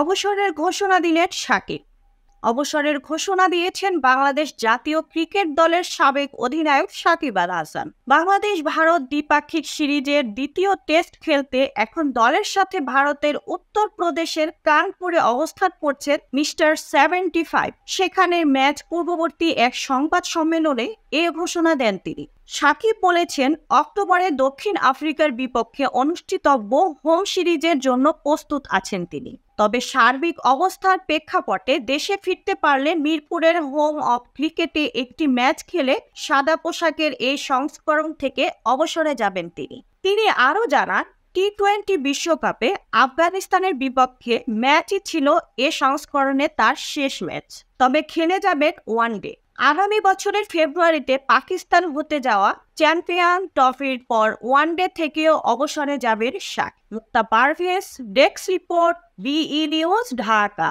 অবসরের ঘোষণা দিলেন সাকিব। অবসরের ঘোষণা দিয়েছেন বাংলাদেশ জাতীয় ক্রিকেট দলের সাবেক অধিনায়ক সাকিব আল হাসান। বাংলাদেশ ভারত দ্বিপাক্ষিক সিরিজের দ্বিতীয় টেস্ট খেলতে এখন দলের সাথে ভারতের উত্তরপ্রদেশের কানপুরে অবস্থান করছেন মিস্টার 75। সেখানে ম্যাচ পূর্ববর্তী এক সংবাদ সম্মেলনে এ ঘোষণা দেন তিনি। সাকিব বলেছেন, অক্টোবরে দক্ষিণ আফ্রিকার বিপক্ষে অনুষ্ঠিতব্য হোম সিরিজের জন্য প্রস্তুত আছেন তিনি। তবে সার্বিক অবস্থার প্রেক্ষাপটে দেশে ফিরতে পারলে মিরপুরের হোম অফ ক্রিকেটে একটি ম্যাচ খেলে সাদা পোশাকের এই সংস্করণ থেকে অবসরে যাবেন তিনি আরও জানান, টি-20 বিশ্বকাপে আফগানিস্তানের বিপক্ষে ম্যাচই ছিল এ সংস্করণে তার শেষ ম্যাচ। তবে খেলে যাবেন ওয়ানডে। আগামী বছরের ফেব্রুয়ারিতে পাকিস্তান হতে যাওয়া চ্যাম্পিয়ন ট্রফির পর ওয়ানডে থেকেও অবসরে যাবেন সাকিব। মুক্তা পারভেজ, ডেস্ক রিপোর্ট, বিই নিউজ, ঢাকা।